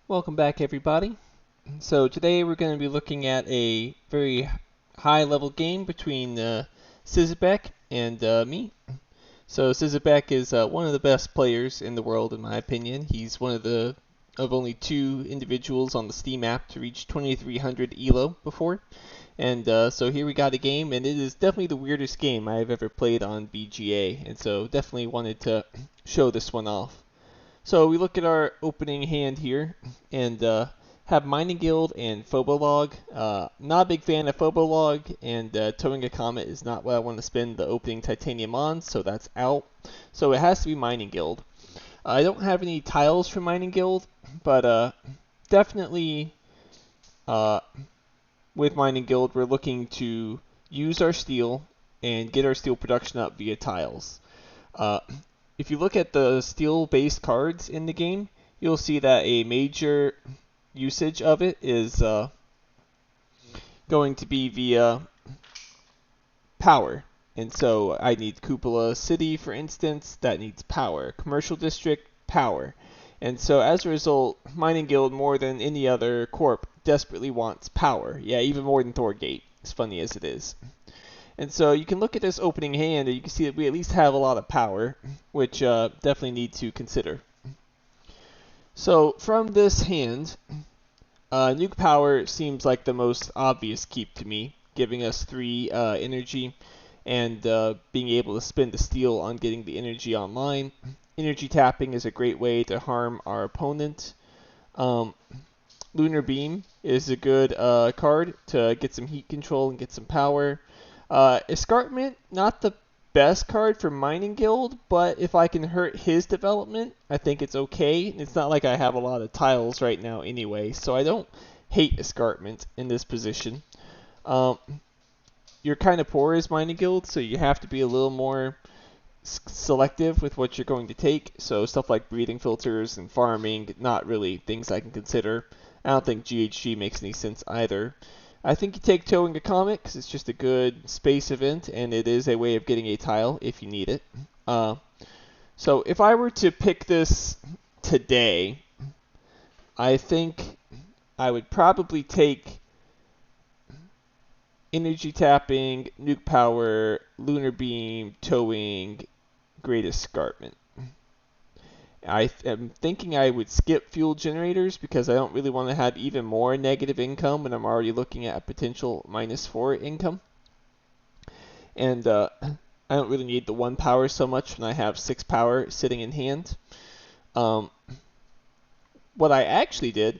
Welcome back, everybody. So today we're going to be looking at a very high-level game between Sizabek and me. So Sizabek is one of the best players in the world, in my opinion. He's one of only two individuals on the Steam app to reach 2300 ELO before. And so here we got a game, and it is definitely the weirdest game I have ever played on BGA. And so definitely wanted to show this one off. So we look at our opening hand here, and have Mining Guild and Phobolog. Not a big fan of Phobolog, and Towing a Comet is not what I want to spend the opening Titanium on, so that's out. So it has to be Mining Guild. I don't have any tiles for Mining Guild, but definitely with Mining Guild we're looking to use our steel and get our steel production up via tiles. If you look at the steel-based cards in the game, you'll see that a major usage of it is going to be via power. And so I need Cupola City, for instance, that needs power. Commercial District, power. And so as a result, Mining Guild, more than any other corp, desperately wants power. Yeah, even more than Thorgate, as funny as it is. And so you can look at this opening hand and you can see that we at least have a lot of power, which definitely need to consider. So from this hand, Nuke Power seems like the most obvious keep to me, giving us 3 energy and being able to spend the steel on getting the energy online. Energy tapping is a great way to harm our opponent. Lunar Beam is a good card to get some heat control and get some power. Escarpment, not the best card for Mining Guild, but if I can hurt his development, I think it's okay. It's not like I have a lot of tiles right now anyway, so I don't hate Escarpment in this position. You're kind of poor as Mining Guild, so you have to be a little more selective with what you're going to take. So stuff like breathing filters and farming, not really things I can consider. I don't think GHG makes any sense either. I think you take Towing a Comet because it's just a good space event, and it is a way of getting a tile if you need it. So if I were to pick this today, I think I would probably take Energy Tapping, Nuke Power, Lunar Beam, Towing, Great Escarpment. I am thinking I would skip fuel generators because I don't really want to have even more negative income when I'm already looking at a potential -4 income. And I don't really need the 1 power so much when I have 6 power sitting in hand. What I actually did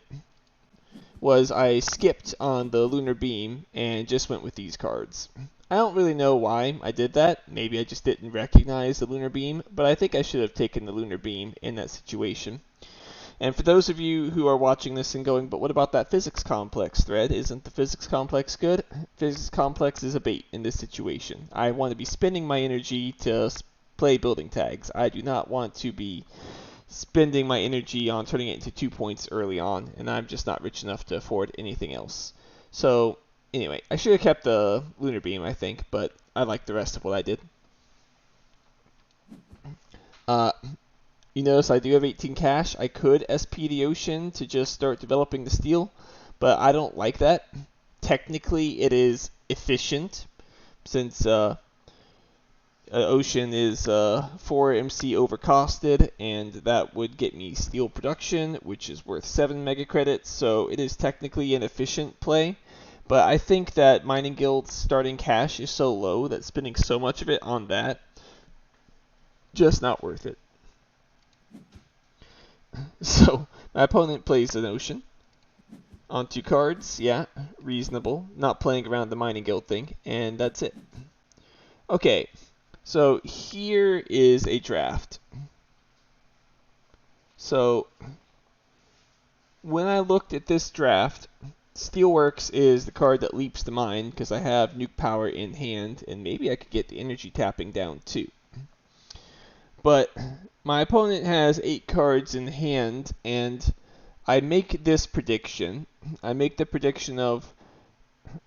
was I skipped on the Lunar Beam and just went with these cards. I don't really know why I did that. Maybe I just didn't recognize the Lunar Beam, but I think I should have taken the Lunar Beam in that situation. And for those of you who are watching this and going, but what about that Physics Complex thread? Isn't the Physics Complex good? Physics Complex is a bait in this situation. I want to be spending my energy to play building tags. I do not want to be spending my energy on turning it into 2 points early on, and I'm just not rich enough to afford anything else. So anyway, I should have kept the Lunar Beam, I think, but I like the rest of what I did. You notice I do have 18 cash. I could SP the Ocean to just start developing the steel, but I don't like that. Technically, it is efficient, since Ocean is 4 MC overcosted, and that would get me steel production, which is worth 7 mega credits, so it is technically an efficient play. But I think that Mining Guild's starting cash is so low that spending so much of it on that, just not worth it. So my opponent plays an Ocean on 2 cards, yeah, reasonable, not playing around the Mining Guild thing, and that's it. Okay, so here is a draft. So when I looked at this draft, Steelworks is the card that leaps to mind because I have Nuke Power in hand, and maybe I could get the energy tapping down too. But my opponent has 8 cards in hand, and I make this prediction. I make the prediction of,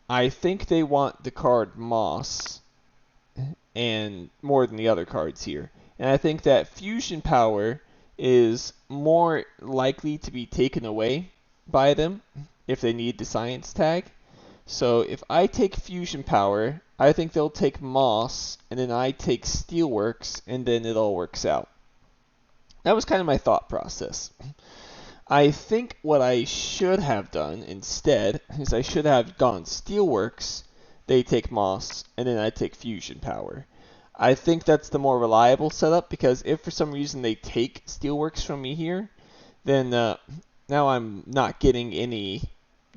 I think they want the card Moss, and more than the other cards here. And I think that Fusion Power is more likely to be taken away by them if they need the science tag. So if I take fusion power, I think they'll take moss, and then I take steelworks, and then it all works out. That was kind of my thought process. I think what I should have done instead is I should have gone steelworks, they take moss, and then I take fusion power. I think that's the more reliable setup, because if for some reason they take steelworks from me here, then now I'm not getting any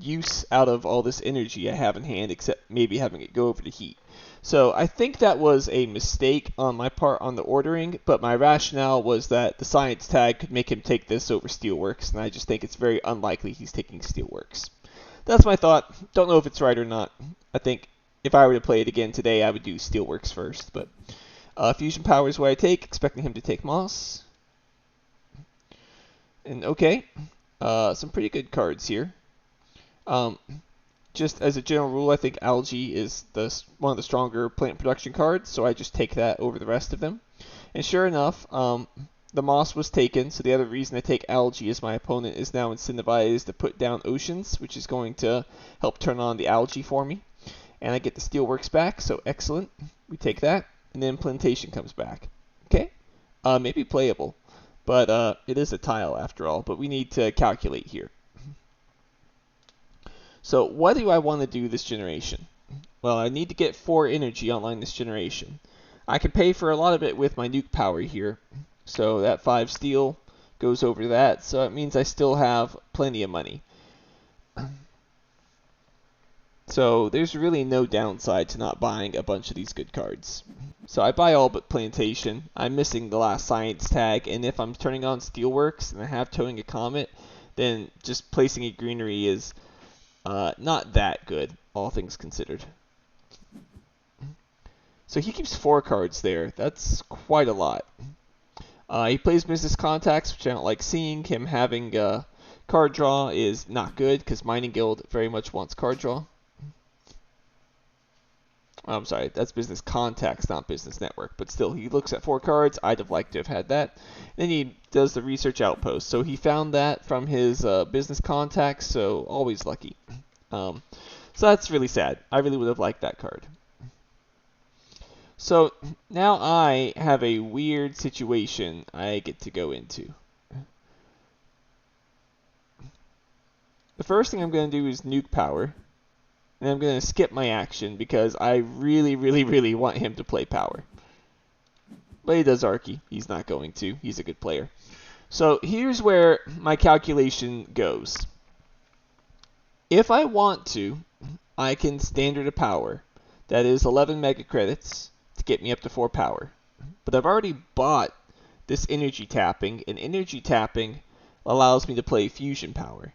use out of all this energy I have in hand, except maybe having it go over to heat. So I think that was a mistake on my part on the ordering, but my rationale was that the science tag could make him take this over steelworks, and I just think it's very unlikely he's taking steelworks. That's my thought. Don't know if it's right or not. I think if I were to play it again today, I would do steelworks first, but fusion power is what I take, expecting him to take moss. And okay, some pretty good cards here. Just as a general rule, I think algae is one of the stronger plant production cards, so I just take that over the rest of them. And sure enough, the moss was taken, so the other reason I take algae is my opponent is now incentivized to put down oceans, which is going to help turn on the algae for me. And I get the steelworks back, so excellent. We take that, and then plantation comes back. Okay, maybe playable, but it is a tile after all, but we need to calculate here. So what do I want to do this generation? Well, I need to get 4 energy online this generation. I can pay for a lot of it with my nuke power here. So that 5 steel goes over to that, so it means I still have plenty of money. So there's really no downside to not buying a bunch of these good cards. So I buy all but plantation. I'm missing the last science tag, and if I'm turning on steelworks and I have towing a comet, then just placing a greenery is not that good, all things considered. So he keeps 4 cards there. That's quite a lot. He plays business contacts, which I don't like seeing. Him having card draw is not good, because Mining Guild very much wants card draw. I'm sorry, that's business contacts, not business network. But still, he looks at 4 cards. I'd have liked to have had that. Then he does the research outpost. So he found that from his business contacts, so always lucky. So that's really sad. I really would have liked that card. So now I have a weird situation I get to go into. The first thing I'm going to do is nuke power. And I'm going to skip my action because I really, really, really want him to play power. But he does Archie. He's not going to. He's a good player. So here's where my calculation goes. If I want to, I can standard a power. That is 11 mega credits to get me up to 4 power. But I've already bought this energy tapping, and energy tapping allows me to play fusion power.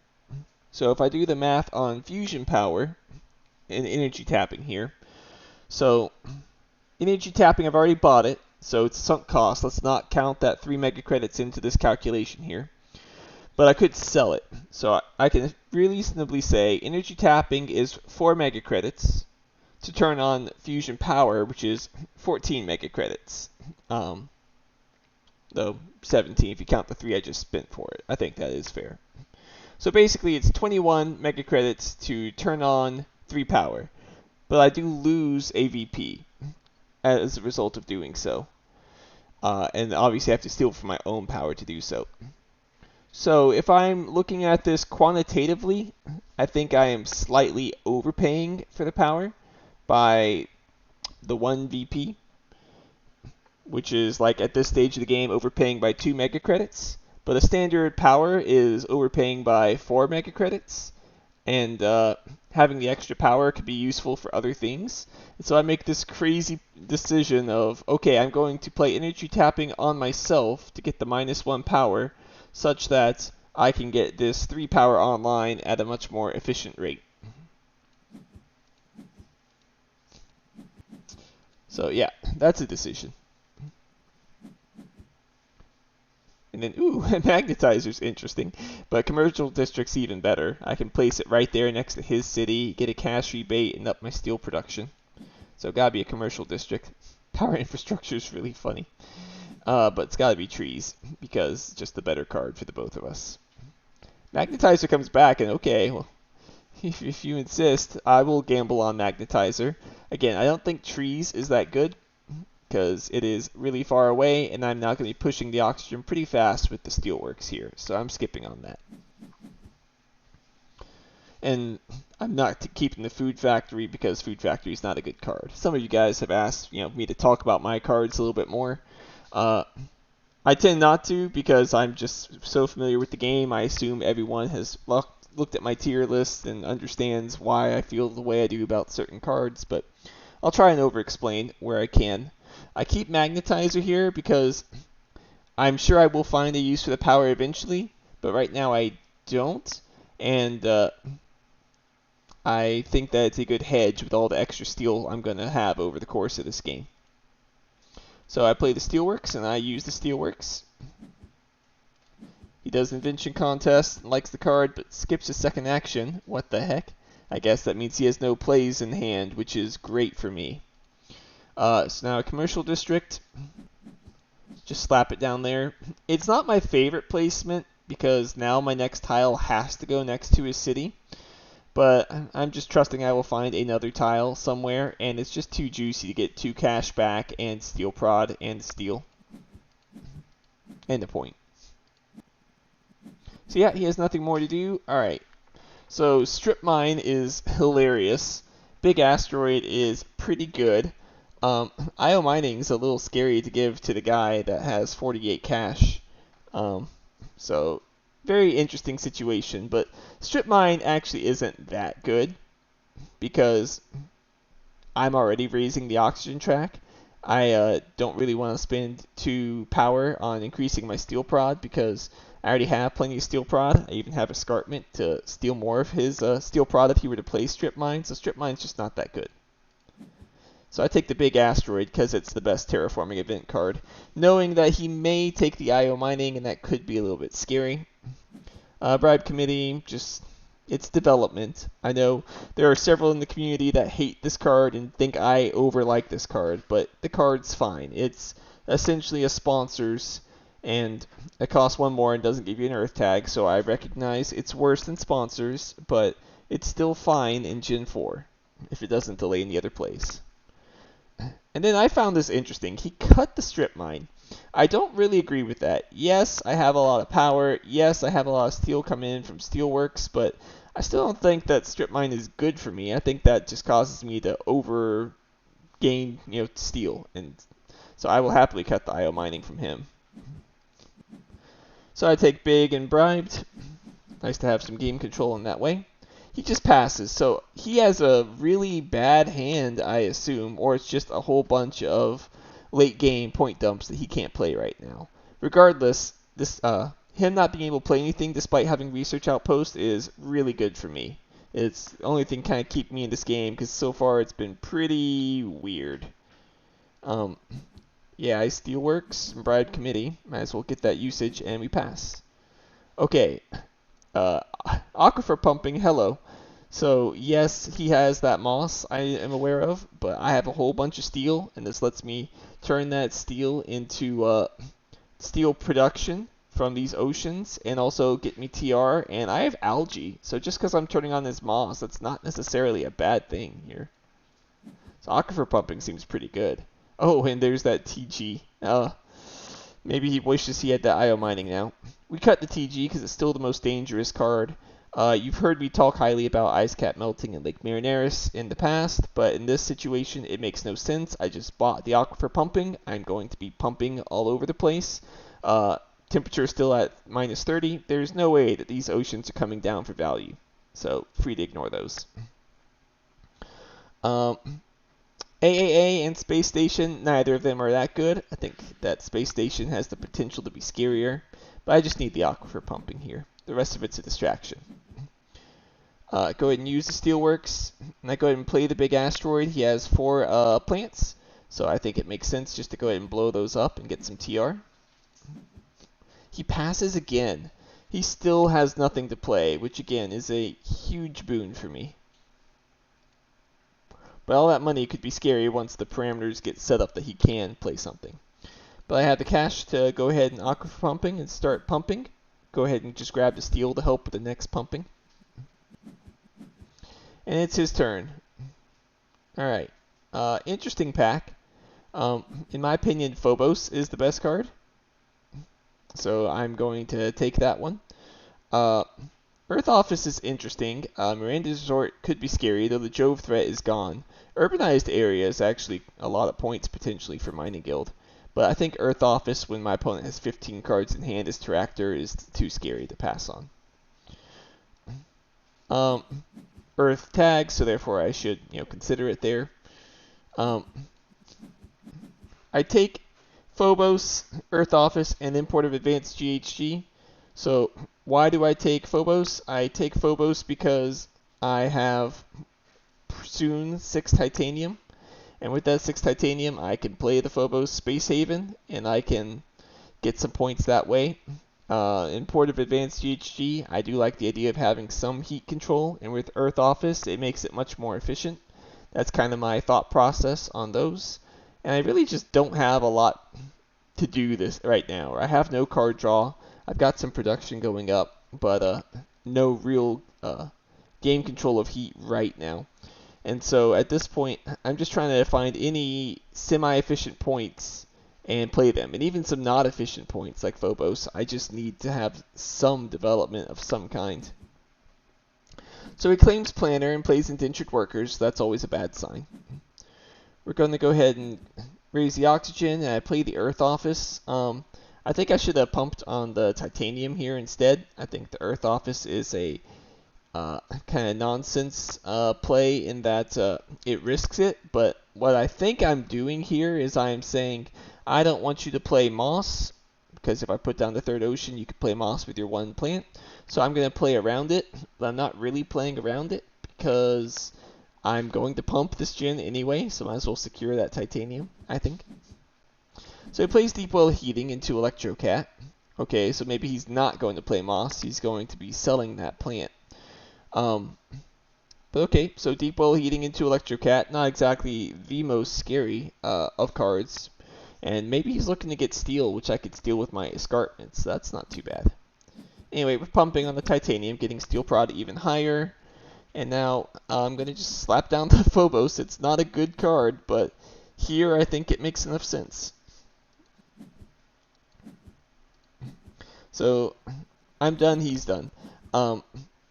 So if I do the math on fusion power and energy tapping here, so energy tapping, I've already bought it, so it's sunk cost. Let's not count that 3 mega credits into this calculation here. But I could sell it. So I can reasonably say energy tapping is 4 mega credits to turn on fusion power, which is 14 mega credits. Though 17 if you count the 3 I just spent for it. I think that is fair. So basically it's 21 mega credits to turn on 3 power. But I do lose a VP as a result of doing so. And obviously I have to steal from my own power to do so. So if I'm looking at this quantitatively, I think I am slightly overpaying for the power by the 1 VP, which is like at this stage of the game overpaying by 2 mega credits. But a standard power is overpaying by 4 mega credits, and having the extra power could be useful for other things. And so I make this crazy decision of, okay, I'm going to play energy tapping on myself to get the -1 power, such that I can get this 3 power online at a much more efficient rate. So yeah, that's a decision. And then, ooh, magnetizer's interesting, but commercial district's even better. I can place it right there next to his city, get a cash rebate, and up my steel production. So gotta be a commercial district. Power infrastructure is really funny. but it's got to be trees because it's just the better card for the both of us. Magnetizer comes back, and okay, well, if you insist, I will gamble on Magnetizer. Again, I don't think trees is that good because it is really far away, and I'm not going to be pushing the oxygen pretty fast with the steelworks here, so I'm skipping on that. And I'm not keeping the Food Factory because Food Factory is not a good card. Some of you guys have asked me to talk about my cards a little bit more. I tend not to because I'm just so familiar with the game. I assume everyone has looked at my tier list and understands why I feel the way I do about certain cards, but I'll try and over-explain where I can. I keep Magnetizer here because I'm sure I will find a use for the power eventually, but right now I don't, and I think that it's a good hedge with all the extra steel I'm going to have over the course of this game. So I play the Steelworks, and I use the Steelworks. He does Invention Contest, likes the card, but skips his second action. What the heck? I guess that means he has no plays in hand, which is great for me. So now a Commercial District. Just slap it down there. It's not my favorite placement, because now my next tile has to go next to his city. But I'm just trusting I will find another tile somewhere, and it's just too juicy to get 2 cash back and steel prod and steel. And a point. So yeah, he has nothing more to do. Alright, so Strip Mine is hilarious. Big Asteroid is pretty good. IO Mining is a little scary to give to the guy that has 48 cash. So very interesting situation, but Strip Mine actually isn't that good because I'm already raising the oxygen track. I don't really want to spend 2 power on increasing my steel prod because I already have plenty of steel prod. I even have escarpment to steal more of his steel prod if he were to play Strip Mine, so Strip Mine's just not that good. So I take the Big Asteroid because it's the best Terraforming event card, knowing that he may take the IO Mining, and that could be a little bit scary. Bribe Committee, just it's development. I know there are several in the community that hate this card and think I overlike this card, but the card's fine. It's essentially a sponsors, and it costs 1 more and doesn't give you an Earth tag, so I recognize it's worse than sponsors, but it's still fine in Gen 4 if it doesn't delay any other plays. And then I found this interesting. He cut the Strip Mine. I don't really agree with that. Yes, I have a lot of power. Yes, I have a lot of steel coming in from Steelworks, but I still don't think that Strip Mine is good for me. I think that just causes me to over gain, steel, and so I will happily cut the IO Mining from him. So I take Big and Bribed. Nice to have some game control in that way. He just passes, so he has a really bad hand, I assume, or it's just a whole bunch of late game point dumps that he can't play right now. Regardless, this him not being able to play anything despite having Research Outpost is really good for me. It's the only thing kind of keep me in this game because so far it's been pretty weird. Yeah, I Steelworks and Bribe Committee. Might as well get that usage, and we pass. Okay. Aquifer Pumping, hello. So yes, he has that moss I am aware of, but I have a whole bunch of steel, and this lets me turn that steel into steel production from these oceans, and also get me TR, and I have algae, so just because I'm turning on this moss, that's not necessarily a bad thing here. So Aquifer Pumping seems pretty good. Oh, and there's that TG. Maybe he wishes he had that IO Mining now. We cut the TG because it's still the most dangerous card. You've heard me talk highly about Ice Cap Melting in Lake Marineris in the past, but in this situation it makes no sense. I just bought the Aquifer Pumping. I'm going to be pumping all over the place. Temperature is still at minus 30. There's no way that these oceans are coming down for value, so free to ignore those. AAA and Space Station, neither of them are that good. I think that Space Station has the potential to be scarier, but I just need the Aquifer Pumping here. The rest of it's a distraction. Go ahead and use the Steelworks, and I go ahead and play the Big Asteroid. He has 4 plants, so I think it makes sense just to go ahead and blow those up and get some TR. He passes again. He still has nothing to play, which again is a huge boon for me. But all that money could be scary once the parameters get set up that he can play something. But I have the cash to go ahead and aquifer pumping and start pumping. Go ahead and just grab the steel to help with the next pumping. And it's his turn. Alright. Interesting pack. In my opinion, Phobos is the best card. So I'm going to take that one. Earth Office is interesting. Miranda's Resort could be scary, though the Jove threat is gone. Urbanized Area is actually a lot of points potentially for Mining Guild. But I think Earth Office, when my opponent has 15 cards in hand as Terractor, is too scary to pass on. Earth tag, so therefore I should consider it there. I take Phobos, Earth Office, and Import of Advanced GHG. So why do I take Phobos? I take Phobos because I have soon 6 Titanium. And with that 6 Titanium, I can play the Phobos Space Haven, and I can get some points that way. Import of Advanced GHG, I do like the idea of having some heat control, and with Earth Office, it makes it much more efficient. That's kind of my thought process on those. And I really just don't have a lot to do this right now. I have no card draw. I've got some production going up, but no real game control of heat right now. And so at this point, I'm just trying to find any semi-efficient points and play them. And even some not efficient points like Phobos, I just need to have some development of some kind. So he claims Planner and plays Indentured Workers. That's always a bad sign. We're going to go ahead and raise the Oxygen, and I play the Earth Office. I think I should have pumped on the Titanium here instead. I think the Earth Office is a kind of nonsense play in that it risks it, but what I think I'm doing here is I am saying I don't want you to play Moss, because if I put down the third ocean, you could play Moss with your one plant. So I'm going to play around it, but I'm not really playing around it because I'm going to pump this gen anyway, so might as well secure that Titanium, I think. So he plays Deep Well Heating into Electrocat. Okay, so maybe he's not going to play Moss, he's going to be selling that plant. But okay, so Deep Well Heating into Electrocat, not exactly the most scary of cards. And maybe he's looking to get Steel, which I could steal with my Escarpment, so that's not too bad. Anyway, we're pumping on the Titanium, getting Steel Prod even higher. And now I'm going to just slap down the Phobos. It's not a good card, but here I think it makes enough sense. So I'm done, he's done.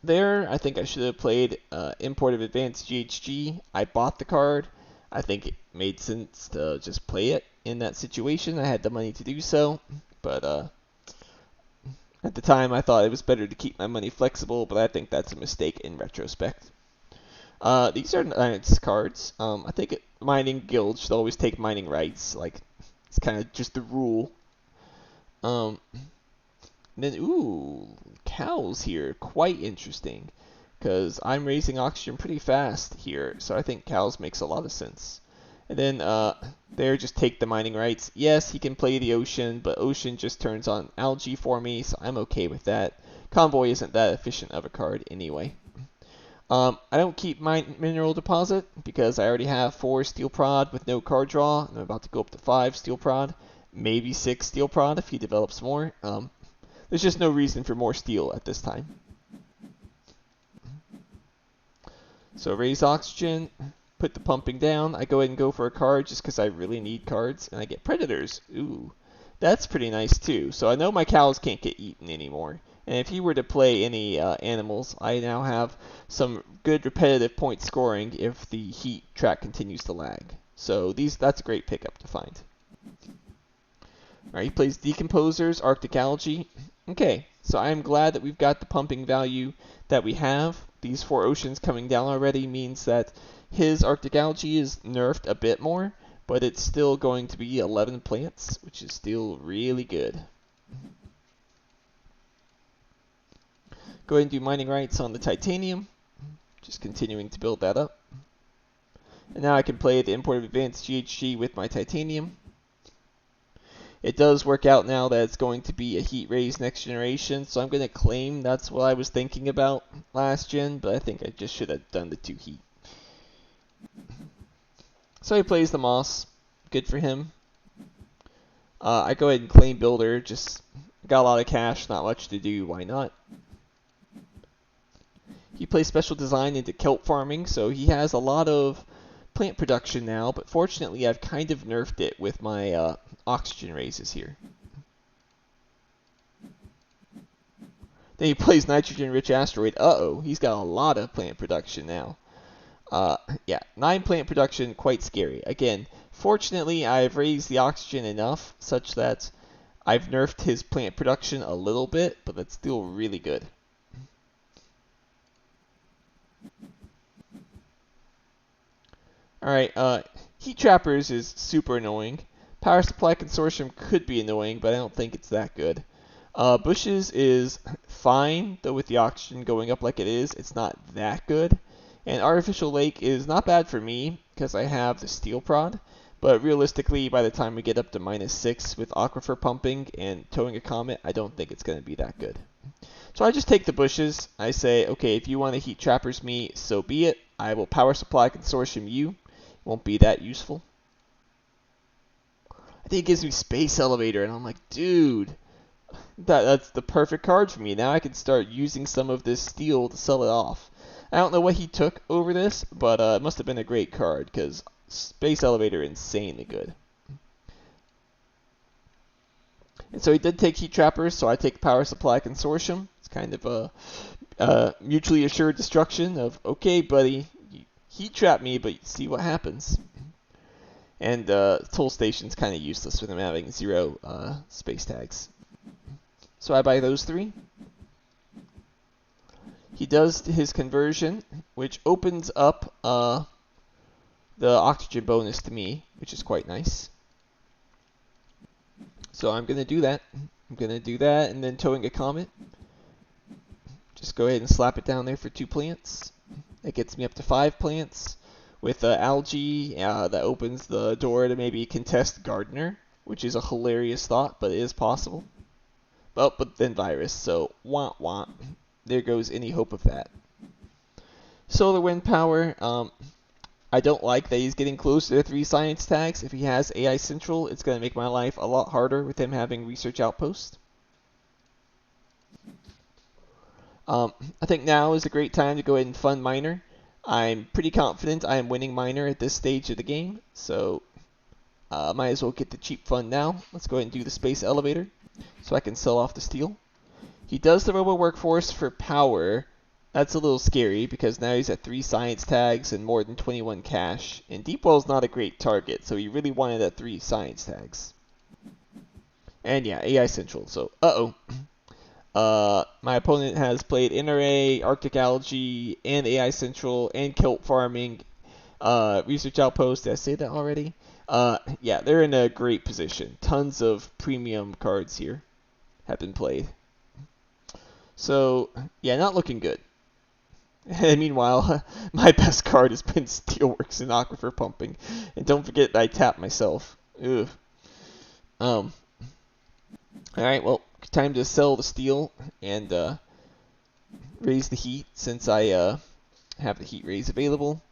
There, I think I should have played Import of Advanced GHG. I bought the card. I think it made sense to just play it in that situation. I had the money to do so, but at the time I thought it was better to keep my money flexible, but I think that's a mistake in retrospect. These are nice cards. I think Mining Guild should always take mining rights. Like, it's kind of just the rule. Then, ooh, cows here. Quite interesting. Because I'm raising oxygen pretty fast here. So I think cows makes a lot of sense. And then, there, just take the mining rights. Yes, he can play the ocean, but ocean just turns on algae for me, so I'm okay with that. Convoy isn't that efficient of a card anyway. I don't keep my mineral deposit because I already have 4 steel prod with no card draw. I'm about to go up to 5 steel prod, maybe 6 steel prod if he develops more. There's just no reason for more steel at this time. So raise oxygen, put the pumping down. I go ahead and go for a card just because I really need cards, and I get predators. Ooh, that's pretty nice too. So I know my cows can't get eaten anymore. And if he were to play any animals, I now have some good repetitive point scoring if the heat track continues to lag. So that's a great pickup to find. Alright, he plays Decomposers, Arctic Algae. Okay, so I'm glad that we've got the pumping value that we have. These 4 oceans coming down already means that his Arctic Algae is nerfed a bit more, but it's still going to be 11 plants, which is still really good. Go ahead and do mining rights on the Titanium. Just continuing to build that up. And now I can play the Import of Advanced GHG with my Titanium. It does work out now that it's going to be a heat raise next generation, so I'm going to claim that's what I was thinking about last gen, but I think I just should have done the 2 heat. So he plays the Moss. Good for him. I go ahead and claim builder. Just got a lot of cash, not much to do. Why not? He plays special design into kelp farming, so he has a lot of plant production now. But fortunately, I've kind of nerfed it with my oxygen raises here. Then he plays nitrogen-rich asteroid. Uh-oh, he's got a lot of plant production now. Yeah, 9 plant production, quite scary. Again, fortunately, I've raised the oxygen enough such that I've nerfed his plant production a little bit, but that's still really good. Alright, Heat Trappers is super annoying. Power Supply Consortium could be annoying, but I don't think it's that good. Bushes is fine, though with the oxygen going up like it is, it's not that good. And Artificial Lake is not bad for me, because I have the Steel Prod. But realistically, by the time we get up to -6 with Aquifer pumping and towing a comet, I don't think it's going to be that good. So I just take the bushes. I say, okay, if you want to Heat Trappers me, so be it. I will Power Supply Consortium you. It won't be that useful. I think it gives me Space Elevator, and I'm like, dude, that's the perfect card for me. Now I can start using some of this steel to sell it off. I don't know what he took over this, but it must have been a great card, because Space Elevator is insanely good. And so he did take Heat Trappers, so I take Power Supply Consortium. It's kind of a mutually assured destruction of, okay, buddy, you Heat Trap me, but see what happens. And Toll Station's kind of useless with him having 0 space tags. So I buy those 3. He does his conversion, which opens up the oxygen bonus to me, which is quite nice. So I'm going to do that. I'm going to do that, and then towing a comet. Just go ahead and slap it down there for 2 plants. That gets me up to 5 plants. With algae, that opens the door to maybe contest Gardener, which is a hilarious thought, but it is possible. Oh, but then virus, so wah wah. There goes any hope of that. Solar wind power. I don't like that he's getting close to the 3 science tags. If he has AI Central, it's going to make my life a lot harder with him having Research Outpost. I think now is a great time to go ahead and fund Miner. I'm pretty confident I am winning Miner at this stage of the game, so might as well get the cheap fund now. Let's go ahead and do the Space Elevator so I can sell off the steel. He does the Robo Workforce for power. That's a little scary because now he's at 3 science tags and more than 21 cash. And Deepwell's not a great target, so he really wanted at 3 science tags. And yeah, AI Central. So, my opponent has played NRA, Arctic Algae, and AI Central, and Kelp Farming, Research Outpost. Did I say that already? Yeah, they're in a great position. Tons of premium cards here have been played. So, yeah, not looking good. And meanwhile, my best card has been Steelworks and Aquifer Pumping. And don't forget I tap myself. Ugh. Alright, well, time to sell the steel and raise the heat since I have the heat raise available.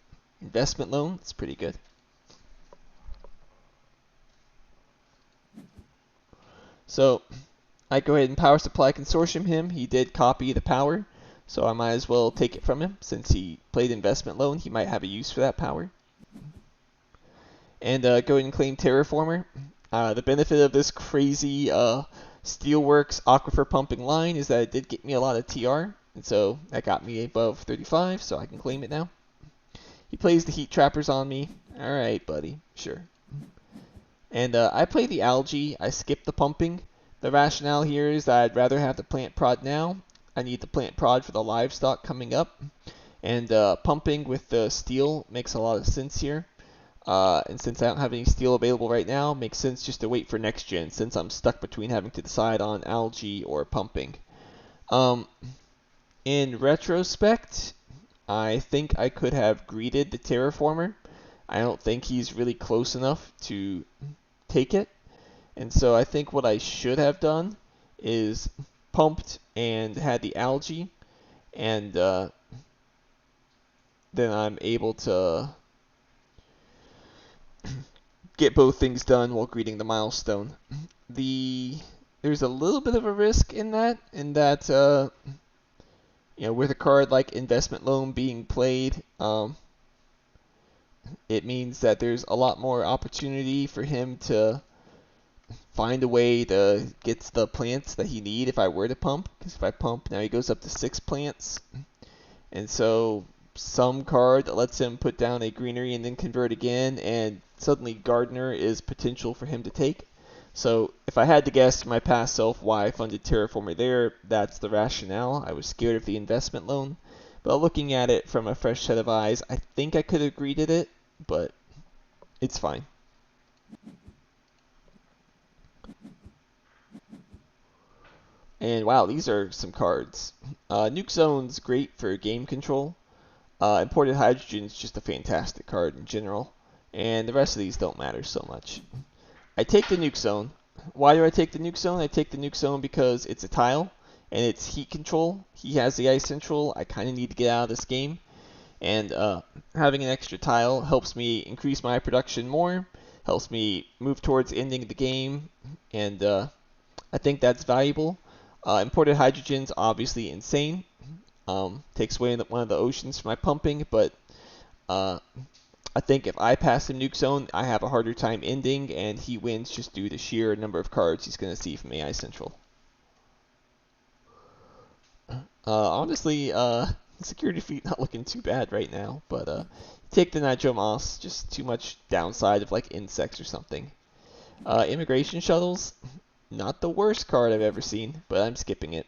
Investment loan, that's pretty good. So, I go ahead and Power Supply Consortium him. He did copy the power, so I might as well take it from him. Since he played investment loan, he might have a use for that power. And go ahead and claim Terraformer. The benefit of this crazy Steelworks Aquifer Pumping line is that it did get me a lot of TR, and so that got me above 35, so I can claim it now. He plays the Heat Trappers on me. Alright, buddy, sure. And I play the algae. I skip the pumping. The rationale here is that I'd rather have the plant prod now. I need the plant prod for the livestock coming up. And pumping with the steel makes a lot of sense here. And since I don't have any steel available right now, makes sense just to wait for next gen, since I'm stuck between having to decide on algae or pumping. In retrospect, I think I could have greeted the Terraformer. I don't think he's really close enough to take it. And so I think what I should have done is pumped and had the algae, and then I'm able to get both things done while greeting the milestone. There's a little bit of a risk in that with a card like Investment Loan being played, it means that there's a lot more opportunity for him to find a way to get the plants that he need if I were to pump. Because if I pump, now he goes up to 6 plants. And so some card that lets him put down a greenery and then convert again, and suddenly Gardener is potential for him to take. So if I had to guess my past self why I funded Terraformer there, that's the rationale. I was scared of the investment loan. But looking at it from a fresh set of eyes, I think I could have greeted it, but it's fine. And wow, these are some cards. Nuke Zone's great for game control. Imported Hydrogen's just a fantastic card in general. And the rest of these don't matter so much. I take the Nuke Zone. Why do I take the Nuke Zone? I take the Nuke Zone because it's a tile, and it's heat control. He has the Ice Central. I kind of need to get out of this game. And having an extra tile helps me increase my production more, helps me move towards ending the game, and I think that's valuable. Imported Hydrogen's obviously insane. Takes away one of the oceans for my pumping, but I think if I pass him Nuke Zone, I have a harder time ending, and he wins just due to sheer number of cards he's going to see from AI Central. Honestly, Security Fleet not looking too bad right now, but take the Nitro Moss, just too much downside of like insects or something. Immigration Shuttles, not the worst card I've ever seen, but I'm skipping it.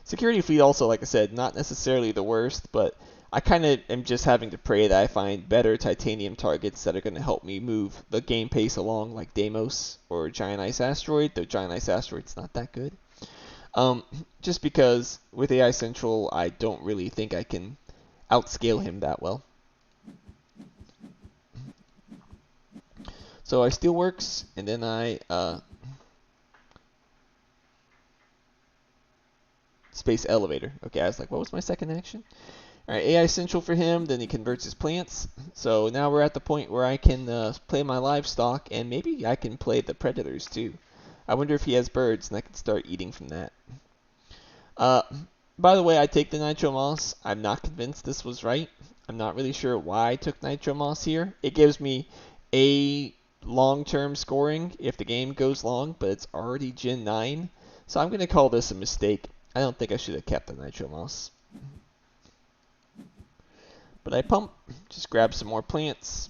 Security Fleet also, like I said, not necessarily the worst, but I kind of am just having to pray that I find better titanium targets that are going to help me move the game pace along, like Deimos or Giant Ice Asteroid, though Giant Ice Asteroid's not that good. Just because with AI Central, I don't really think I can outscale him that well. So I Steelworks, and then I Space Elevator. Okay, I was like, what was my second action? Alright, AI Central for him, then he converts his plants. So now we're at the point where I can play my livestock, and maybe I can play the predators too. I wonder if he has birds, and I can start eating from that. By the way, I take the Nitro Moss. I'm not convinced this was right. I'm not really sure why I took Nitro Moss here. It gives me a long-term scoring if the game goes long, but it's already Gen 9. So I'm going to call this a mistake. I don't think I should have kept the Nitro Moss. But I pump, just grab some more plants,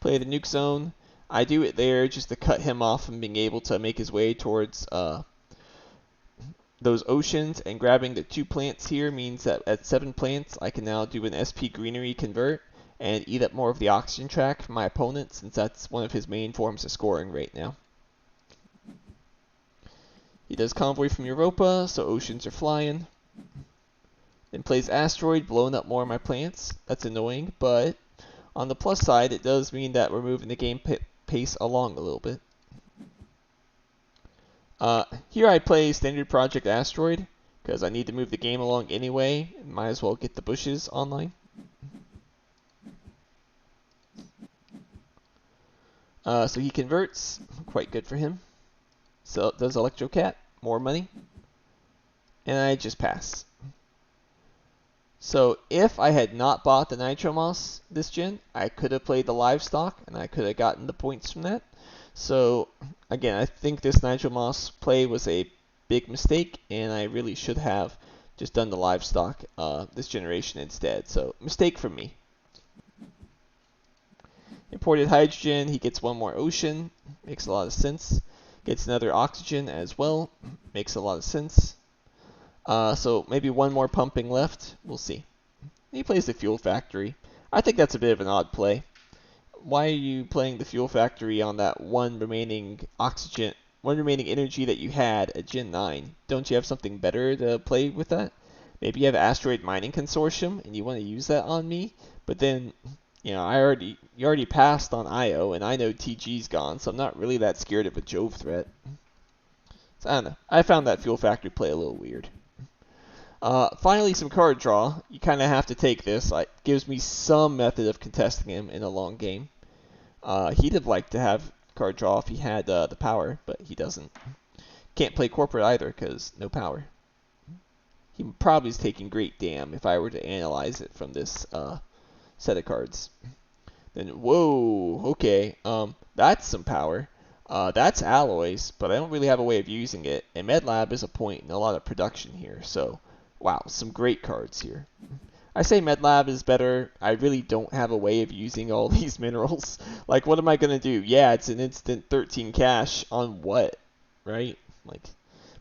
play the Nuke Zone. I do it there just to cut him off from being able to make his way towards those oceans, and grabbing the 2 plants here means that at 7 plants I can now do an SP Greenery convert and eat up more of the oxygen track from my opponent, since that's one of his main forms of scoring right now. He does Convoy from Europa, so oceans are flying. Then plays Asteroid, blowing up more of my plants. That's annoying, but on the plus side, it does mean that we're moving the game pace along a little bit. Here I play Standard Project Asteroid, because I need to move the game along anyway. Might as well get the bushes online. So he converts, quite good for him. So does Electrocat, more money. And I just pass. So if I had not bought the Nitro Moss this gen, I could have played the livestock, and I could have gotten the points from that. So again, I think this Nitro Moss play was a big mistake, and I really should have just done the livestock this generation instead. So mistake from me. Imported Hydrogen, he gets 1 more ocean, makes a lot of sense. Gets another oxygen as well, makes a lot of sense. So maybe 1 more pumping left. We'll see. He plays the Fuel Factory. I think that's a bit of an odd play. Why are you playing the Fuel Factory on that 1 remaining oxygen, 1 remaining energy that you had at Gen 9? Don't you have something better to play with that? Maybe you have Asteroid Mining Consortium and you want to use that on me, but then, you already passed on IO, and I know TG's gone, so I'm not really that scared of a Jove threat. So I don't know. I found that Fuel Factory play a little weird. Finally, some card draw. You kind of have to take this. It gives me some method of contesting him in a long game. He'd have liked to have card draw if he had the power, but he doesn't. Can't play corporate either because no power. He probably is taking great damn if I were to analyze it from this set of cards. Then, whoa, okay, that's some power. That's alloys, but I don't really have a way of using it. And MedLab is a point and a lot of production here. So, wow, some great cards here. I say MedLab is better. I really don't have a way of using all these minerals. Like, what am I going to do? Yeah, it's an instant 13 cash on what, right? Like,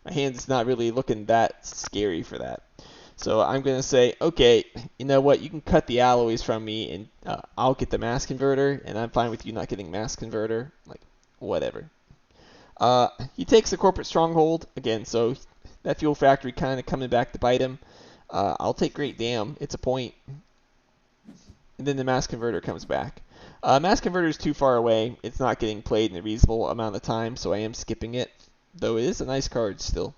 my hand's not really looking that scary for that. So I'm going to say, okay, you know what? You can cut the alloys from me, and I'll get the mass converter, and I'm fine with you not getting mass converter. Like, whatever. He takes the corporate stronghold again, so that fuel factory kind of coming back to bite him. I'll take great damn. It's a point. And then the mass converter comes back. Mass converter is too far away. It's not getting played in a reasonable amount of time, so I am skipping it. Though it is a nice card still.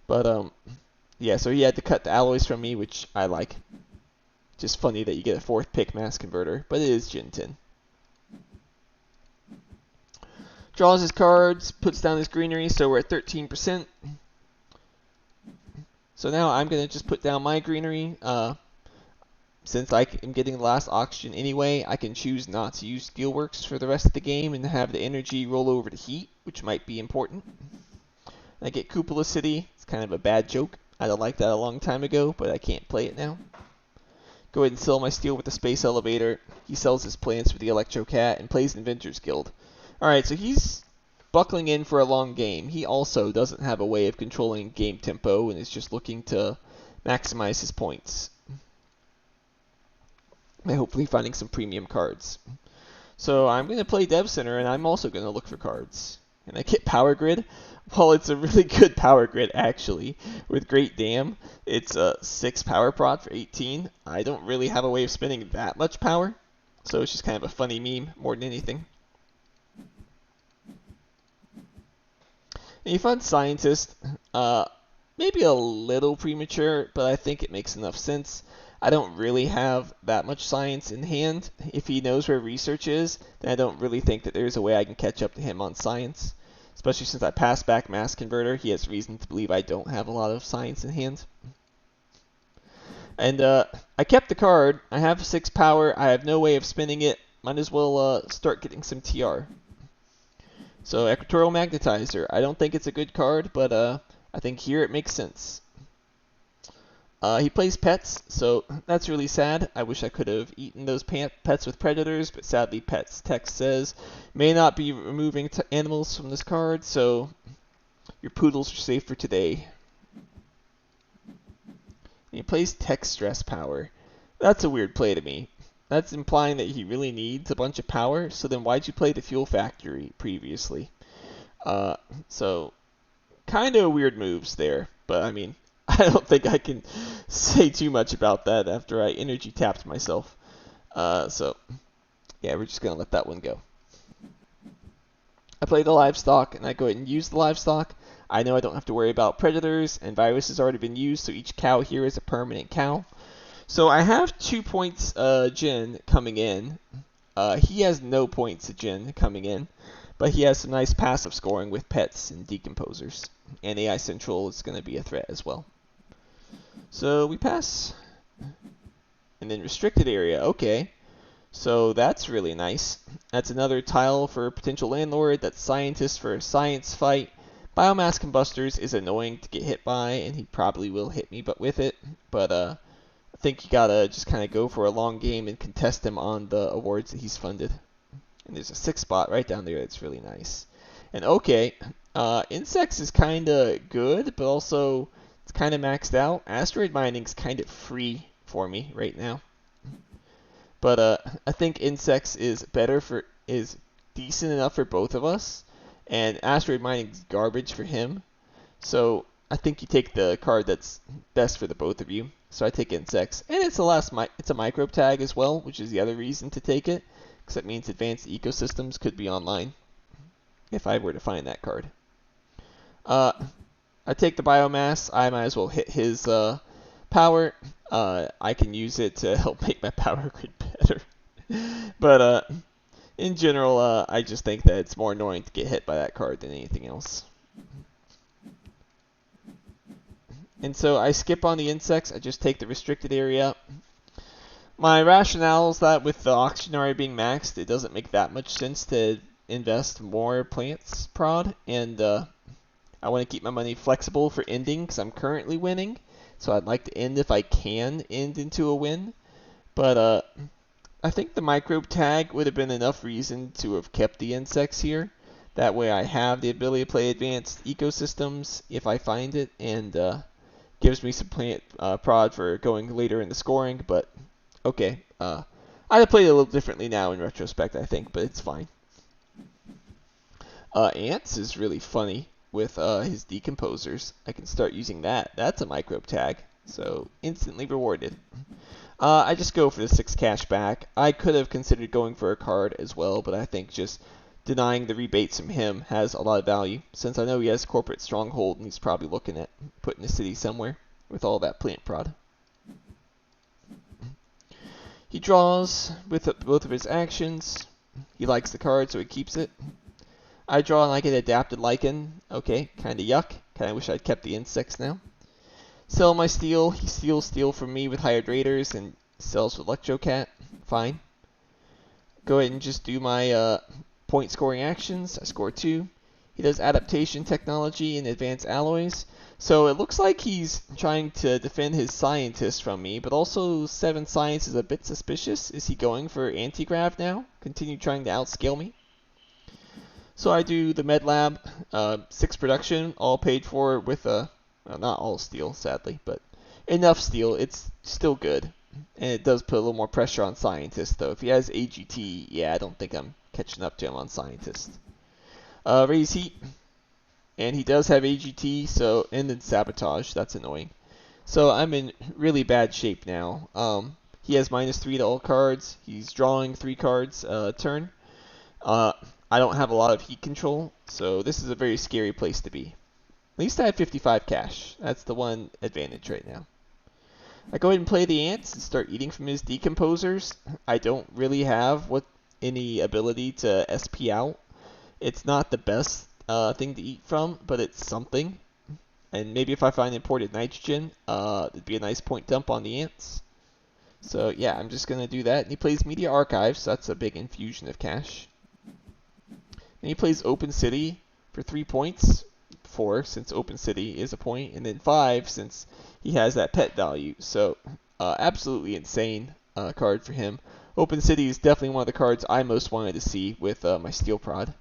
But, yeah, so he had to cut the alloys from me, which I like. Just funny that you get a 4th pick mass converter, but it is Gen 10. Draws his cards, puts down his greenery, so we're at 13%. So now I'm going to just put down my greenery. Since I am getting the last oxygen anyway, I can choose not to use Steelworks for the rest of the game and have the energy roll over to heat, which might be important. I get Cupola City. It's kind of a bad joke. I don't like that a long time ago, but I can't play it now. Go ahead and sell my steel with the space elevator. He sells his plants with the Electro Cat and plays Inventors Guild. Alright, so he's buckling in for a long game. He also doesn't have a way of controlling game tempo and is just looking to maximize his points. By hopefully finding some premium cards. So I'm going to play Dev Center, and I'm also going to look for cards. And I get Power Grid. Well, it's a really good Power Grid, actually, with Great Dam. It's a 6 power prod for 18. I don't really have a way of spending that much power, so it's just kind of a funny meme more than anything. And you find Scientist. Maybe a little premature, but I think it makes enough sense. I don't really have that much science in hand. If he knows where research is, then I don't really think that there's a way I can catch up to him on science. Especially since I passed back Mass Converter, he has reason to believe I don't have a lot of science in hand. And I kept the card. I have 6 power. I have no way of spinning it. Might as well start getting some TR. So Equatorial Magnetizer. I don't think it's a good card, but I think here it makes sense. He plays pets, so that's really sad. I wish I could have eaten those pets with predators, but sadly pets text says may not be removing animals from this card, so your poodles are safe for today. And he plays tech stress power. That's a weird play to me. That's implying that he really needs a bunch of power, so then why'd you play the fuel factory previously? So kind of weird moves there, but I mean, I don't think I can say too much about that after I energy tapped myself. So, yeah, we're just going to let that one go. I play the livestock, and I go ahead and use the livestock. I know I don't have to worry about predators, and virus has already been used, so each cow here is a permanent cow. So I have 2 points Gen coming in. He has no points Gen coming in, but he has some nice passive scoring with pets and decomposers. And AI Central is going to be a threat as well. So we pass. And then restricted area. Okay. So that's really nice. That's another tile for potential landlord. That's scientist for a science fight. Biomass combustors is annoying to get hit by, and he probably will hit me but with it. But I think you gotta just kind of go for a long game and contest him on the awards that he's funded. And there's a 6 spot right down there that's really nice. And okay, insects is kind of good, but also it's kind of maxed out. Asteroid mining's kind of free for me right now. But I think insects is decent enough for both of us, and asteroid mining's garbage for him. So I think you take the card that's best for the both of you. So I take insects, and it's a microbe tag as well, which is the other reason to take it, because that means advanced ecosystems could be online if I were to find that card. I take the biomass. I might as well hit his power. I can use it to help make my power grid better. But In general, I just think that it's more annoying to get hit by that card than anything else. And so I skip on the insects. I just take the restricted area. My rationale is that with the oxygen already being maxed, it doesn't make that much sense to invest more plants prod, and I want to keep my money flexible for ending because I'm currently winning, so I'd like to end if I can end into a win. But I think the microbe tag would have been enough reason to have kept the insects here. That way I have the ability to play advanced ecosystems if I find it, and gives me some plant prod for going later in the scoring, but okay. I'd have played it a little differently now in retrospect, I think, but it's fine. Ants is really funny with his decomposers. I can start using that. That's a microbe tag, so instantly rewarded. I just go for the 6 cash back. I could have considered going for a card as well, but I think just denying the rebates from him has a lot of value, since I know he has corporate stronghold and he's probably looking at putting a city somewhere with all that plant prod. He draws with both of his actions. He likes the card, so he keeps it. I draw and I get adapted lichen. Okay, kinda yuck. Kinda wish I'd kept the insects now. Sell my steel. He steals steel from me with hired raiders and sells with Electrocat. Fine. Go ahead and just do my point scoring actions. I score 2. He does adaptation technology and advanced alloys. So it looks like he's trying to defend his scientist from me, but also 7 science is a bit suspicious. Is he going for anti-grav now? Continue trying to outscale me? So I do the med lab, 6 production, all paid for with well, not all steel, sadly, but enough steel. It's still good. And it does put a little more pressure on scientist, though. If he has AGT, yeah, I don't think I'm catching up to him on scientist. Raise heat. And he does have AGT, so, and then sabotage. That's annoying. So I'm in really bad shape now. He has -3 to all cards. He's drawing 3 cards a turn. I don't have a lot of heat control, so this is a very scary place to be. At least I have 55 cash. That's the one advantage right now. I go ahead and play the ants and start eating from his decomposers. I don't really have any ability to SP out. It's not the best thing to eat from, but it's something. And maybe if I find imported nitrogen, it'd be a nice point dump on the ants. So yeah, I'm just going to do that. And he plays Media Archive, so that's a big infusion of cash. And he plays Open City for 3 points. 4, since Open City is a point, and then 5, since he has that pet value. So absolutely insane card for him. Open City is definitely one of the cards I most wanted to see with my Steel Prod.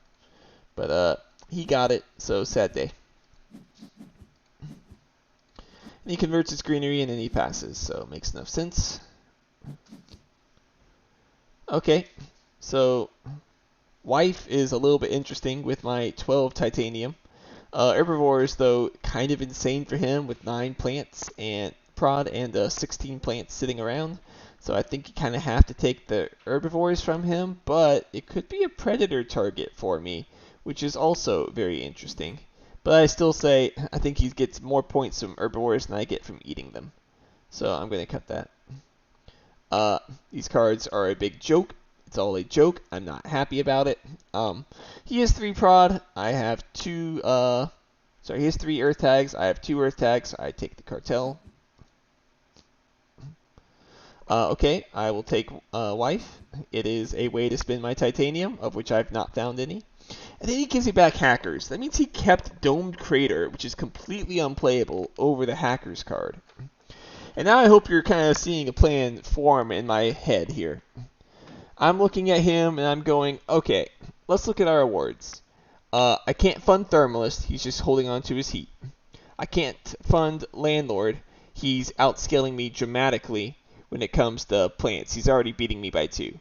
But he got it, so sad day. And he converts his greenery and then he passes, so it makes enough sense. Okay, so Wife is a little bit interesting with my 12 titanium. Herbivores, though, kind of insane for him with 9 plants and prod and 16 plants sitting around. So I think you kind of have to take the herbivores from him, but it could be a predator target for me, which is also very interesting. But I still say I think he gets more points from herbivores than I get from eating them. So I'm going to cut that. These cards are a big joke. It's all a joke. I'm not happy about it. He has 3 prod. I have 2. He has 3 earth tags. I have 2 earth tags. I take the cartel. Okay, I will take Wife. It is a way to spend my titanium, of which I've not found any. And then he gives me back Hackers. That means he kept Domed Crater, which is completely unplayable, over the Hackers card. And now I hope you're kind of seeing a plan form in my head here. I'm looking at him and I'm going, okay, let's look at our awards. I can't fund Thermalist. He's just holding on to his heat. I can't fund Landlord. He's outscaling me dramatically when it comes to plants. He's already beating me by 2.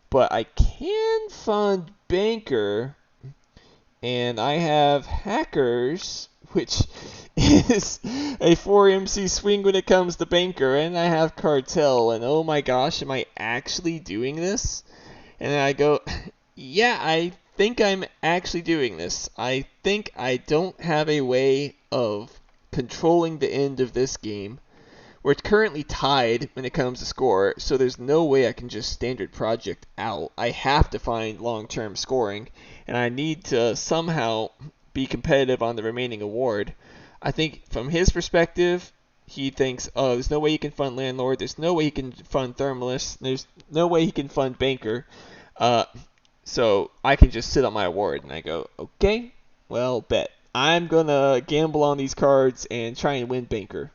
But I can fund Banker, and I have Hackers, which is a 4 MC swing when it comes to Banker, and I have Cartel, and oh my gosh, am I actually doing this? And then I go, yeah, I think I'm actually doing this. I think I don't have a way of controlling the end of this game We're currently tied when it comes to score, so there's no way I can just standard project out. I have to find long-term scoring, and I need to somehow be competitive on the remaining award. I think from his perspective, he thinks, oh, there's no way he can fund Landlord, there's no way he can fund Thermalist, there's no way he can fund Banker, so I can just sit on my award. And I go, okay, well, bet. I'm going to gamble on these cards and try and win Banker.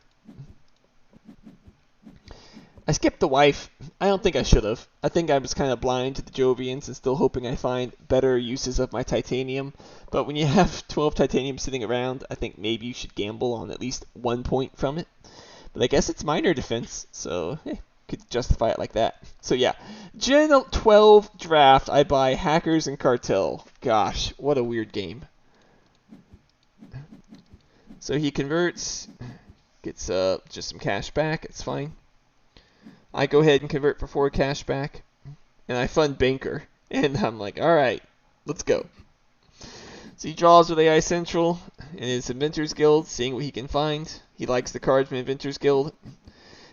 I skipped the wife. I don't think I should have. I think I was kind of blind to the Jovians and still hoping I find better uses of my titanium. But when you have 12 titanium sitting around, I think maybe you should gamble on at least 1 point from it. But I guess it's minor defense, so could justify it like that. So yeah, Gen 12 draft, I buy Hackers and Cartel. Gosh, what a weird game. So he converts, gets just some cash back, it's fine. I go ahead and convert for 4 cash back, and I fund Banker. And I'm like, alright, let's go. So he draws with AI Central in his Inventors Guild, seeing what he can find. He likes the cards from Inventors Guild.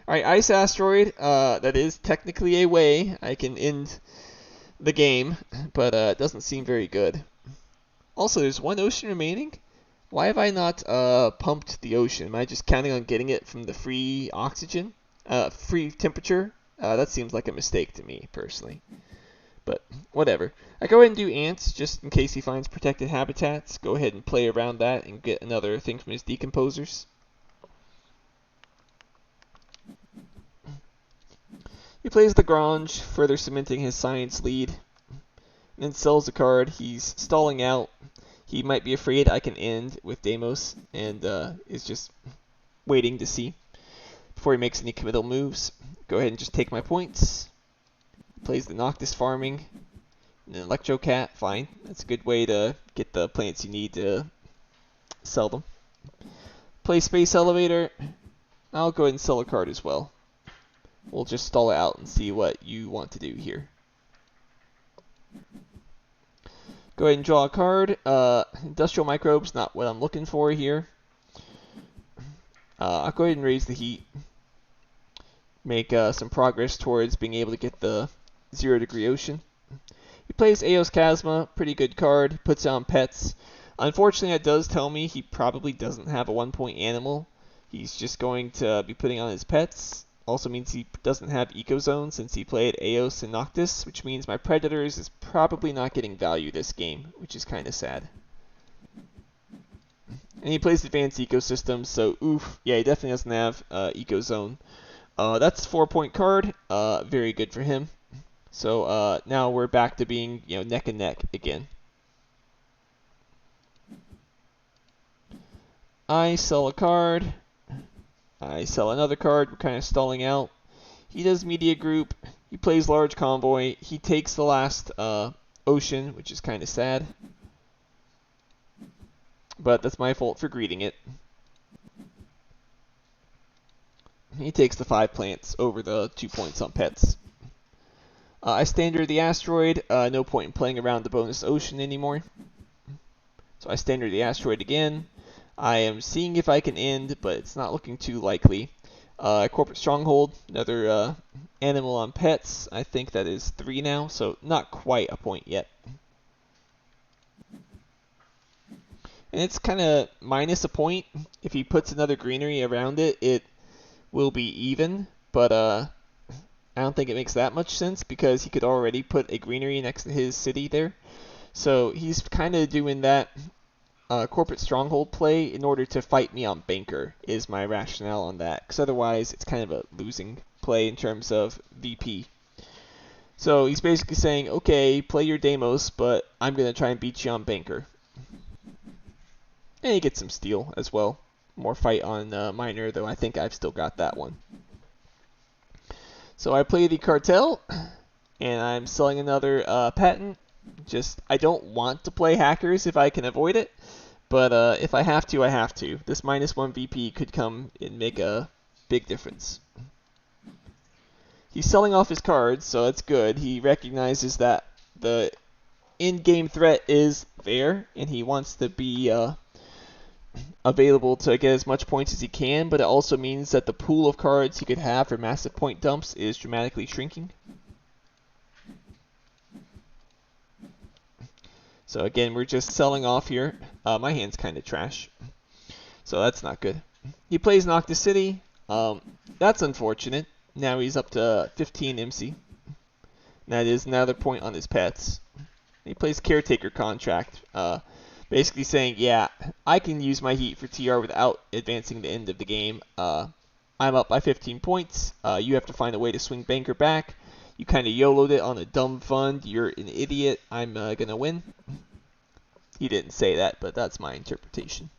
Alright, Ice Asteroid, that is technically a way I can end the game, but it doesn't seem very good. Also, there's 1 ocean remaining. Why have I not pumped the ocean? Am I just counting on getting it from the free oxygen? Free temperature? That seems like a mistake to me, personally. But, whatever. I go ahead and do ants, just in case he finds protected habitats. Go ahead and play around that and get another thing from his decomposers. He plays the Grange, further cementing his science lead. And then sells a card. He's stalling out. He might be afraid I can end with Deimos, and is just waiting to see before he makes any committal moves. Go ahead and just take my points. Plays the Noctis Farming. And an Electrocat, fine. That's a good way to get the plants you need to sell them. Play Space Elevator. I'll go ahead and sell a card as well. We'll just stall it out and see what you want to do here. Go ahead and draw a card. Industrial Microbes, not what I'm looking for here. I'll go ahead and raise the heat. Make some progress towards being able to get the 0 degree ocean. He plays Eos Chasma, pretty good card. Puts down pets. Unfortunately, that does tell me he probably doesn't have a 1 point animal. He's just going to be putting on his pets. Also means he doesn't have Ecozone since he played Eos and Noctis, which means my Predators is probably not getting value this game, which is kind of sad. And he plays Advanced Ecosystems, so oof, yeah, he definitely doesn't have Ecozone. That's a 4 point card, very good for him. So now we're back to being neck and neck again. I sell a card. I sell another card. We're kind of stalling out. He does Media Group. He plays Large Convoy. He takes the last ocean, which is kind of sad. But that's my fault for greeting it. He takes the 5 plants over the 2 points on pets. I standard the asteroid. No point in playing around the bonus ocean anymore. So I standard the asteroid again. I am seeing if I can end, but it's not looking too likely. Corporate Stronghold, another animal on pets. I think that is 3 now, so not quite a point yet. And it's kind of minus a point. If he puts another greenery around it, it will be even, but I don't think it makes that much sense because he could already put a greenery next to his city there. So he's kind of doing that corporate stronghold play in order to fight me on Banker is my rationale on that, because otherwise it's kind of a losing play in terms of VP. So he's basically saying, okay, play your Deimos, but I'm going to try and beat you on Banker. And he gets some steel as well. More fight on Miner, though I think I've still got that one. So I play the Cartel, and I'm selling another patent. I don't want to play Hackers if I can avoid it, but if I have to, I have to. This -1 VP could come and make a big difference. He's selling off his cards, so that's good. He recognizes that the in-game threat is there, and he wants to be available to get as much points as he can, but it also means that the pool of cards he could have for massive point dumps is dramatically shrinking. So again, we're just selling off here. My hand's kind of trash, so that's not good. He plays Noctis City. That's unfortunate. Now he's up to 15 MC. That is another point on his pets. He plays Caretaker Contract, basically saying, yeah, I can use my heat for TR without advancing the end of the game. I'm up by 15 points. You have to find a way to swing Banker back. You kind of YOLO'd it on a dumb fund. You're an idiot. I'm going to win. He didn't say that, but that's my interpretation.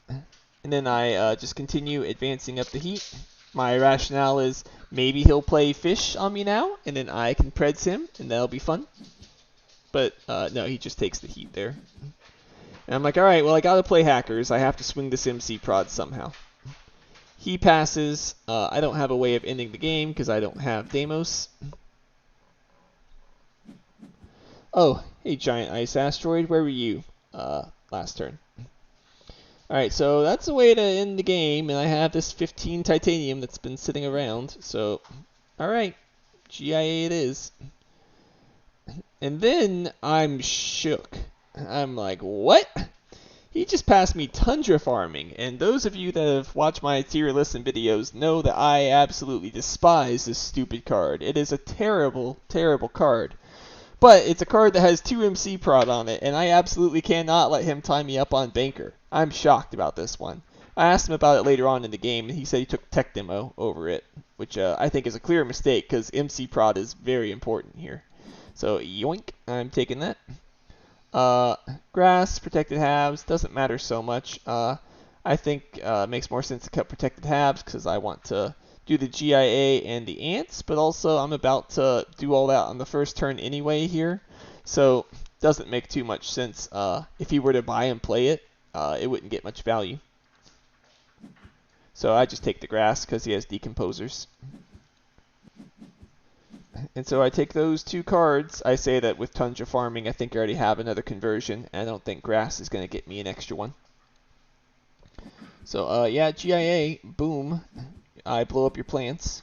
And then I just continue advancing up the heat. My rationale is maybe he'll play fish on me now, and then I can preds him, and that'll be fun. But no, he just takes the heat there. And I'm like, alright, well, I gotta play hackers. I have to swing this MC prod somehow. He passes. I don't have a way of ending the game because I don't have Deimos. Oh, hey, giant ice asteroid, where were you last turn? Alright, so that's a way to end the game, and I have this 15 titanium that's been sitting around, so alright, GIA it is. And then I'm shook. I'm like, what? He just passed me Tundra Farming, and those of you that have watched my tier list and videos know that I absolutely despise this stupid card. It is a terrible, terrible card. But it's a card that has 2 MC prod on it, and I absolutely cannot let him tie me up on Banker. I'm shocked about this one. I asked him about it later on in the game, and he said he took Tech Demo over it, which I think is a clear mistake, because MC prod is very important here. So, yoink, I'm taking that. Grass, Protected Halves, doesn't matter so much. I think it makes more sense to cut Protected Halves, because I want to do the GIA and the ants, but also I'm about to do all that on the first turn anyway here, so doesn't make too much sense. If he were to buy and play it, it wouldn't get much value. So I just take the grass because he has decomposers. And so I take those 2 cards. I say that with Tundra Farming, I think I already have another conversion, and I don't think grass is going to get me an extra one. So yeah, GIA, boom. I blow up your plants.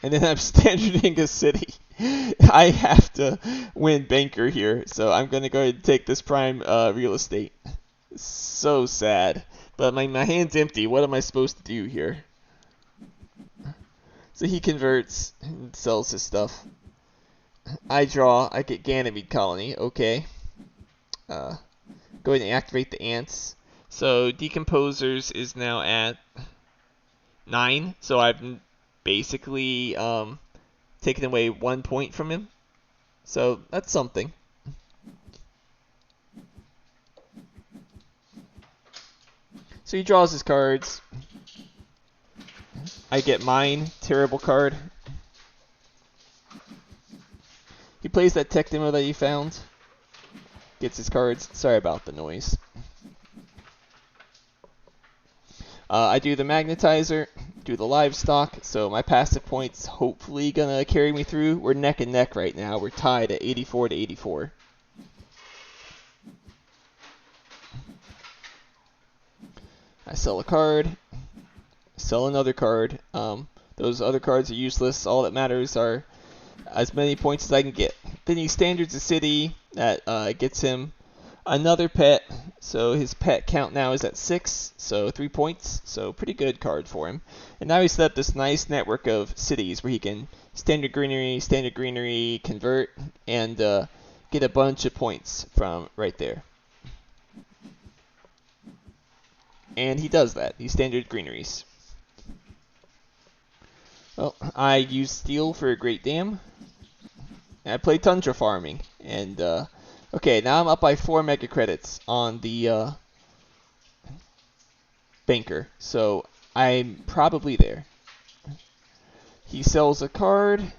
And then I'm standarding a city. I have to win Banker here, so I'm going to go ahead and take this prime real estate. So sad. But my hand's empty. What am I supposed to do here? So he converts and sells his stuff. I draw. I get Ganymede Colony. Okay. Go ahead and activate the ants. So Decomposers is now at 9. So I've basically taken away 1 point from him. So that's something. So he draws his cards. I get mine. Terrible card. He plays that tech demo that he found. Gets his cards. Sorry about the noise. I do the magnetizer, do the livestock, so my passive points hopefully gonna carry me through. We're neck and neck right now. We're tied at 84 to 84. I sell a card, sell another card. Those other cards are useless. All that matters are as many points as I can get. Then he standards a city that gets him another pet, so his pet count now is at 6, so 3 points, so pretty good card for him. And now he's set up this nice network of cities where he can standard greenery, convert, and get a bunch of points from right there. And he does that. He standard greeneries. Well, I use steel for a great dam. And I play Tundra Farming, and okay, now I'm up by 4 mega credits on the Banker, so I'm probably there. He sells a card,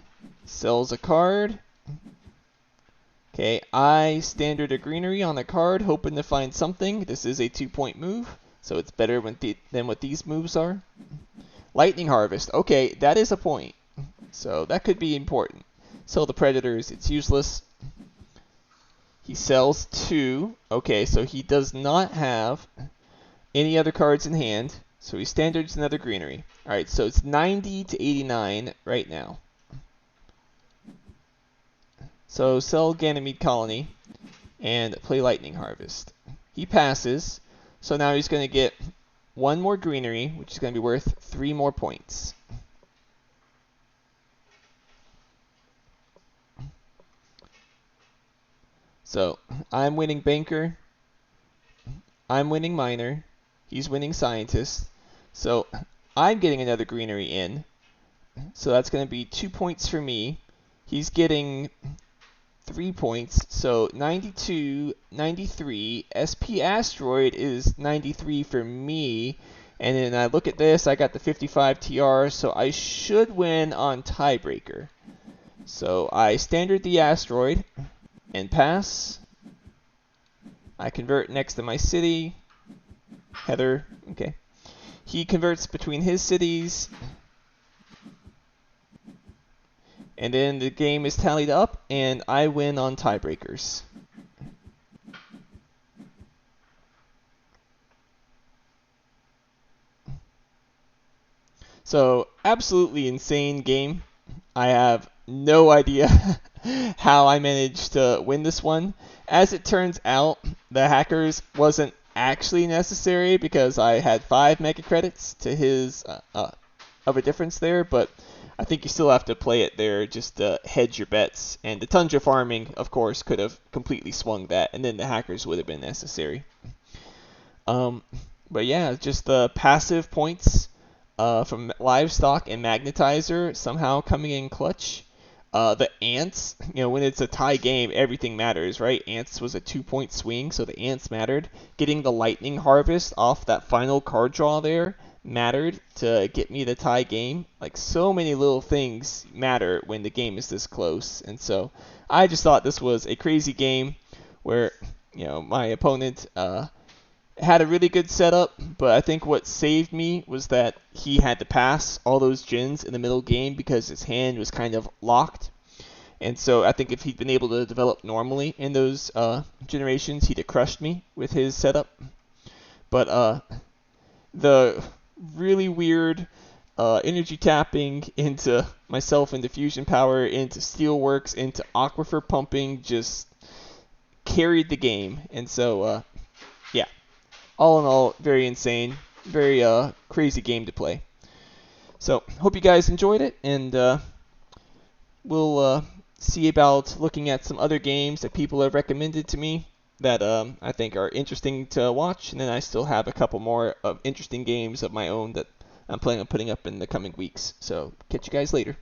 Okay, I standard a greenery on a card, hoping to find something. This is a 2-point move, so it's better than what these moves are. Lightning Harvest, okay, that is a point, so that could be important. Sell the Predators, it's useless. He sells 2. Okay, so he does not have any other cards in hand. So he standards another greenery. Alright, so it's 90 to 89 right now. So sell Ganymede Colony and play Lightning Harvest. He passes, so now he's going to get 1 more greenery, which is going to be worth 3 more points. So I'm winning Banker, I'm winning Miner, he's winning Scientist. So I'm getting another greenery in, so that's going to be 2 points for me. He's getting 3 points, so 92, 93. SP Asteroid is 93 for me. And then I look at this, I got the 55 TR, so I should win on Tiebreaker. So I standard the Asteroid and pass. I convert next to my city. Heather, okay. He converts between his cities. And then the game is tallied up, and I win on tiebreakers. So, absolutely insane game. I have no idea how I managed to win this one. As it turns out, the hackers wasn't actually necessary because I had 5 mega credits to his of a difference there, but I think you still have to play it there just to hedge your bets. And the tundra farming, of course, could have completely swung that, and then the hackers would have been necessary. But yeah, just the passive points from Livestock and Magnetizer somehow coming in clutch. The Ants, when it's a tie game, everything matters, right? Ants was a 2-point swing, so the Ants mattered. Getting the Lightning Harvest off that final card draw there mattered to get me the tie game. Like, so many little things matter when the game is this close. And so I just thought this was a crazy game where, my opponent had a really good setup, but I think what saved me was that he had to pass all those gens in the middle game because his hand was kind of locked. And so I think if he'd been able to develop normally in those generations, he'd have crushed me with his setup. But the really weird energy tapping into myself, into fusion power, into steelworks, into aquifer pumping just carried the game. And so, yeah, all in all, very insane, very crazy game to play. So, hope you guys enjoyed it, and we'll see about looking at some other games that people have recommended to me that I think are interesting to watch, and then I still have a couple more of interesting games of my own that I'm planning on putting up in the coming weeks. So, catch you guys later.